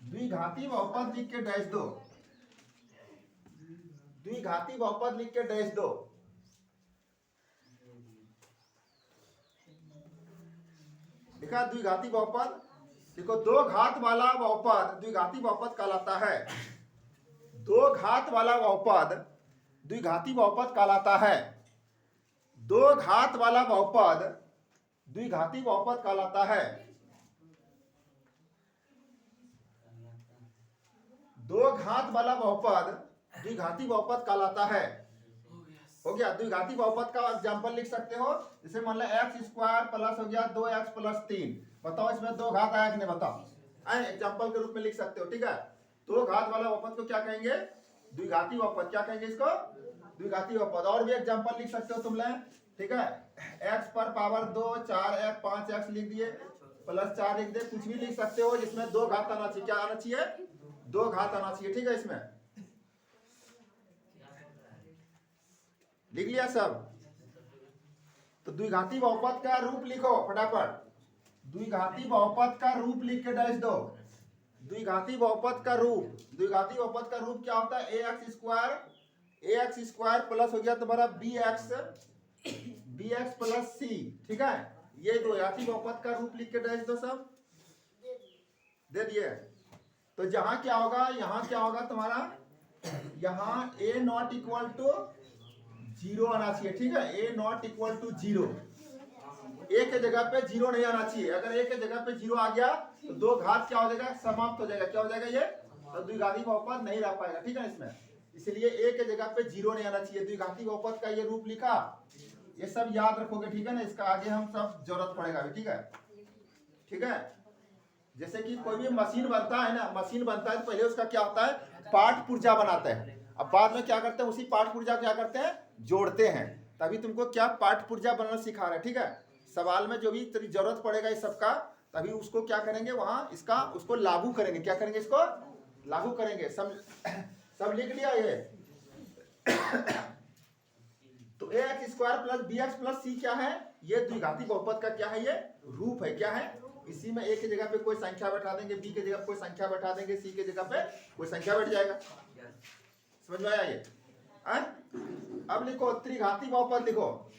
द्विघाती बहुपद लिख के डैश दो, द्विघाती बहुपद लिख के डैश दो। लिखा द्विघाती बहुपद, देखो दो घात वाला बहुपद द्विघाती बहुपद कहलाता है, दो घात वाला बहुपद द्विघाती बहुपद कहलाता है, दो घात वाला बहुपद द्विघाती बहुपद कहलाता है, दो घात वाला बहुपद द्विघाती बहुपद कहलाता है। हो गया, द्विघाती बहुपद का एग्जांपल लिख सकते हो, जैसे मान लो x स्क्वायर प्लस हो गया 2x प्लस 3, बताओ इसमें दो घात आया कि नहीं, बताओ, एग्जांपल के रूप में लिख सकते हो, ठीक है। दो घात वाला बहुपद को क्या कहेंगे, द्विघाती बहुपद, क्या कहेंगे इसको, द्विघाती बहुपद। और भी एग्जांपल लिख सकते हो तुम लोग, ठीक है, x पर पावर 2 4x 5x लिख दिए प्लस 4 लिख दे, कुछ भी लिख सकते हो जिसमें दो घात आना चाहिए, क्या आना चाहिए, दो घात आना चाहिए, ठीक है, इसमें लिख लिया सब। तो द्विघाती बहुपद का रूप लिखो फटाफट, द्विघाती बहुपद का रूप लिख के डैश दो, द्विघाती बहुपद का रूप, द्विघाती बहुपद का रूप क्या होता है, ax स्क्वायर प्लस हो गया तुम्हारा bx प्लस c, ठीक है, ये द्विघाती बहुपद का रूप लिख के डैश दो, सब दे दिए। तो जहां क्या होगा, यहां क्या होगा तुम्हारा, यहां a नॉट इक्वल टू 0 आना चाहिए, ठीक है, a not equal to 0, a के जगह पे 0 नहीं आना चाहिए, अगर a के जगह पे 0 आ गया तो दो घात क्या हो जाएगा, समाप्त हो जाएगा, क्या हो जाएगा ये, तो द्विघाती बहुपद नहीं रह पाएगा, ठीक है इसमें, इसलिए a के जगह पे 0 नहीं आना चाहिए। द्विघाती बहुपद का ये रूप लिखा, ये सब याद रखोगे, ठीक है ना, इसका आगे हम सब जरूरत पड़ेगा, ठीक है, ठीक है। जैसे कि कोई भी मशीन बनता है ना, मशीन बनता है तो पहले उसका क्या होता है, पार्ट पुर्जा बनाते हैं, अब बाद में क्या करते हैं, उसी पार्ट पुर्जा क्या करते हैं, जोड़ते हैं, तभी तुमको क्या पार्ट पुर्जा बनाना सिखा रहे हैं, ठीक है। सवाल में जो भी तेरी जरूरत पड़ेगा इस सबका, तभी उसको क्या करेंगे वहां, इसका उसको लागू करेंगे, क्या करेंगे, इसको लागू करेंगे, सब लिख लिया ये। तो ax square plus bx plus c क्या है, ये द्विघाती बहुपद का क्या है, ये रूप है, क्या है, इसी में a के जगह पे कोई संख्या बैठा देंगे, b के जगह कोई संख्या बैठा देंगे, c के जगह पे कोई संख्या बैठ जाएगा, समझ में आया ये। अब लिखो त्रिघाती बहुपद, लिखो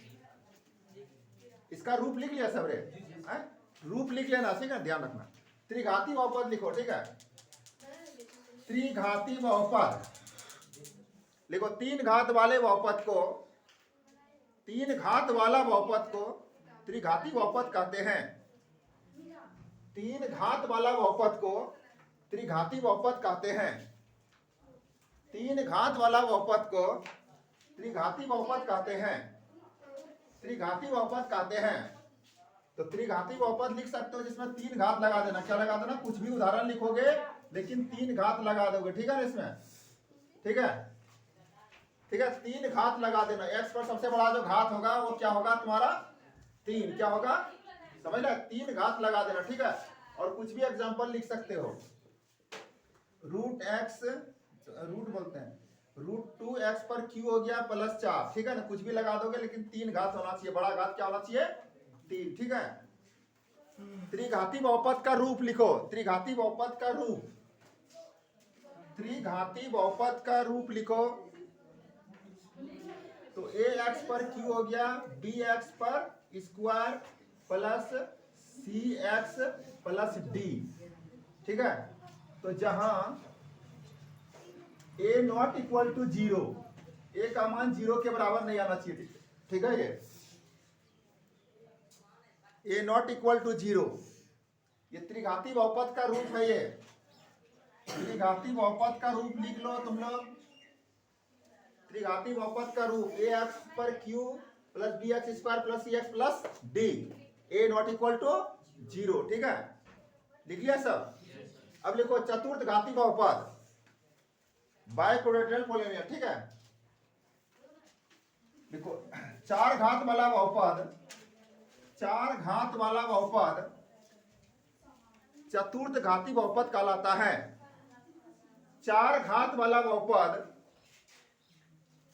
इसका रूप लिख लिया सबरे? रूप लिख लेना, ठीक है, ध्यान रखना। त्रिघाती बहुपद लिखो, ठीक है, त्रिघाती बहुपद लिखो। तीन घात वाले बहुपद को, तीन घात वाला बहुपद को त्रिघाती बहुपद कहते हैं। तीन घात वाला बहुपद को त्रिघाती बहुपद कहते हैं। तीन घात वाला बहुपद को त्रिघाती बहुपद कहते हैं। त्रिघाती बहुपद कहते हैं। तो त्रिघाती बहुपद लिख सकते हो जिसमें तीन घात लगा देना। क्या लगा देना? कुछ भी उदाहरण लिखोगे लेकिन तीन घात लगा दोगे, ठीक है ना इसमें, ठीक है, ठीक है, तीन घात लगा देना। एक्स पर सबसे बड़ा जो घात होगा वो क्या होगा तुम्हारा? तीन। क्या होगा? समझ रहे? तीन घात लगा देना, ठीक है। और कुछ भी एग्जांपल लिख सकते हो। रूट एक्स, रूट बोलते हैं, रूट 2x पर क्यू हो गया प्लस 4, ठीक है ना, कुछ भी लगा दोगे लेकिन तीन घात होना चाहिए। बड़ा घात क्या होना चाहिए? तीन, ठीक है। त्रिघाती बहुपद का रूप लिखो। त्रिघाती बहुपद का रूप, त्रिघाती बहुपद का रूप लिखो। तो ax पर q हो गया bx पर square plus cx plus d, ठीक है। तो जहां a not equal to 0, a का मान 0 के बराबर नहीं आना चाहिए, ठीक है। ये a नॉट इक्वल टू 0, ये त्रिघाती बहुपद का रूप है। ये त्रिघाती बहुपद का रूप लिख लो तुम लोग। त्रिघाती बहुपद का रूप ax पर q plus bx square plus cx plus d, a not equal to 0, ठीक है, लिख लिया सब। अब लिखो चतुर्थ घाती बहुपद, बाइक्वाड्रेटिकल पॉलिनोमियल, ठीक है। देखो चार घात वाला बहुपद, चार घात वाला बहुपद चतुर्थ घाती बहुपद कहलाता है। चार घात वाला बहुपद,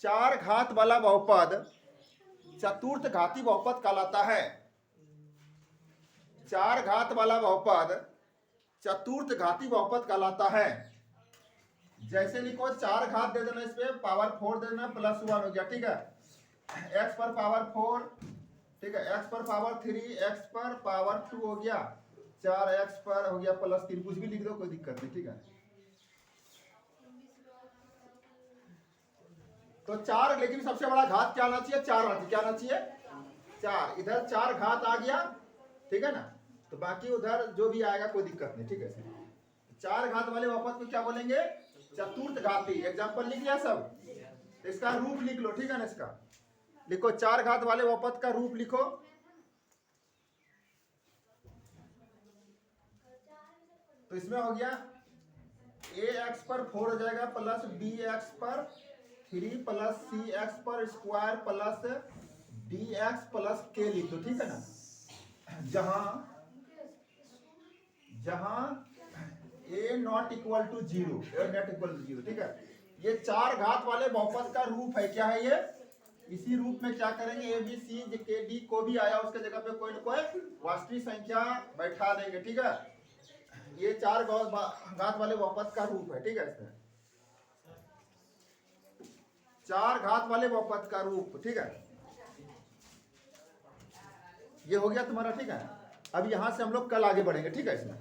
चार घात वाला बहुपद चतुर्थ घाती बहुपद कहलाता है। चार घात वाला बहुपद चतुर्थ घाती बहुपद कहलाता है। जैसे लिखो चार घात दे देना, इस पे पावर 4 दे देना, प्लस 1 हो गया, ठीक है। x पर पावर 4, ठीक है, x पर पावर 3, x पर पावर 2 हो गया, 4x पर हो गया प्लस 3, कुछ भी लिख दो कोई दिक्कत नहीं, ठीक है। तो चार, लेकिन सबसे बड़ा घात क्या आना चाहिए? 4 आना चाहिए। क्या आना चाहिए? 4। इधर चार घात आ गया, ठीक है ना, तो बाकी उधर जो भी आएगा कोई दिक्कत नहीं, ठीक है। चार घात वाले बहुपद को क्या बोलेंगे? चतुर्थ घाती। एग्जांपल लिख लिया सब? तो इसका रूप लिख लो, ठीक है ना। इसका लिखो, चार घात वाले बहुपद का रूप लिखो। तो इसमें हो गया ax पर 4 हो जाएगा प्लस bx पर 3 प्लस cx पर square plus dx plus k लिख दो, ठीक है ना। जहां a not equal to 0, a not equal to 0, ठीक है। ये चार घात वाले बहुपद का रूप है। क्या है ये? इसी रूप में क्या करेंगे, ए बी सी के डी को भी आया उसके जगह पे कोई न कोई वास्तविक संख्या बैठा देंगे, ठीक है। ये चार घात वाले बहुपद का रूप है, ठीक है। इसमें चार घात वाले बहुपद का रूप, ठीक है, ये हो गया तुम्हारा, ठीक है। अब यहां से हम लोग कल आगे बढ़ेंगे, ठीक है इसमें।